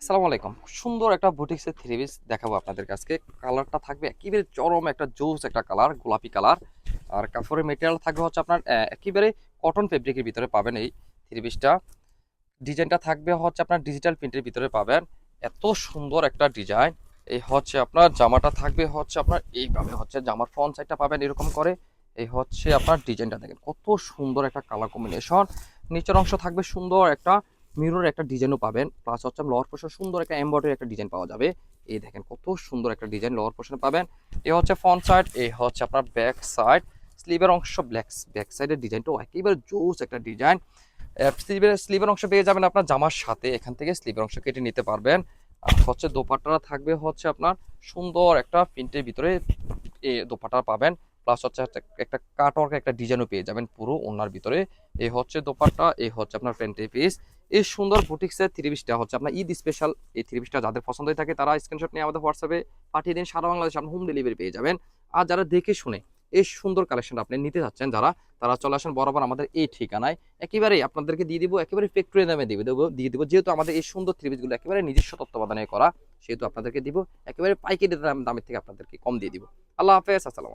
আসসালামু আলাইকুম। সুন্দর একটা বুটিক্সের থ্রি পিস দেখাবো আপনাদের কাছে। কালারটা থাকবে একেবারে চরম একটা জোস একটা কালার, গোলাপি কালার। আর কাপড়ের মেটেরিয়াল থাকবে হচ্ছে আপনার একেবারে কটন ফেব্রিকের ভিতরে পাবেন এই থ্রি পিসটা। ডিজাইনটা থাকবে হচ্ছে আপনার ডিজিটাল প্রিন্টের ভিতরে পাবেন। এত সুন্দর একটা ডিজাইন। এই হচ্ছে আপনার জামাটা থাকবে হচ্ছে আপনার এইভাবে হচ্ছে জামার ফ্রন্ট সাইডটা পাবেন এরকম করে। এই হচ্ছে আপনার ডিজাইনটা দেখেন কত সুন্দর একটা কালার কম্বিনেশন। নিচের অংশ থাকবে সুন্দর একটা মিরর একটা ডিজাইনও পাবেন, প্লাস হচ্ছে লোয়ার পোর্শন সুন্দর একটা এমব্রয়ডারি একটা ডিজাইন পাওয়া যাবে। এই দেখেন কত সুন্দর একটা ডিজাইন লোয়ার পোর্শনে পাবেন। এই হচ্ছে ফ্রন্ট সাইড, এই হচ্ছে আপনার ব্যাক সাইড। স্লিভের অংশ ব্যাক সাইডের ডিজাইনটাও একেবারে জোস একটা ডিজাইন। স্লিভের অংশ পেয়ে যাবেন আপনার জামার সাথে, এখান থেকে স্লিভের অংশ কেটে নিতে পারবেন। আর হচ্ছে দোপাট্টাটা থাকবে হচ্ছে আপনার সুন্দর একটা প্রিন্টের ভিতরে দোপাট্টা পাবেন, প্লাস হচ্ছে একটা কাটওয়ার্ক একটা ডিজাইনও পেয়ে যাবেন পুরো ওনার ভিতরে। এই হচ্ছে দোপাট্টা, এই হচ্ছে আপনার প্যান্টের পিস। এই সুন্দর বুটিক্সের থ্রি পিসটা হচ্ছে আপনার ঈদ স্পেশাল। এই থ্রি পিসটা যাদের পছন্দ হয়ে থাকে তারা স্ক্রিনশট নিয়ে আমাদের হোয়াটসঅ্যাপে পাঠিয়ে দিন, সারা বাংলাদেশে আপনি হোম ডেলিভারি পেয়ে যাবেন। আর যারা দেখে শুনে এই সুন্দর কালেকশনটা আপনি নিতে চাচ্ছেন যারা, তারা চলে আসেন বরাবর আমাদের এই ঠিকানায়। একেবারেই আপনাদেরকে দিয়ে দিব, একেবারে ফ্যাক্টরি দামে দিয়ে দিব, যেহেতু আমাদের এই সুন্দর থ্রি পিসগুলো একেবারে নিজস্ব তত্ত্বাবধানে করা, সেহেতু আপনাদেরকে দিব একেবারে পাইকারি দামের থেকে আপনাদেরকে কম দিয়ে দিব। আল্লাহ হাফেজ, আসসালাম।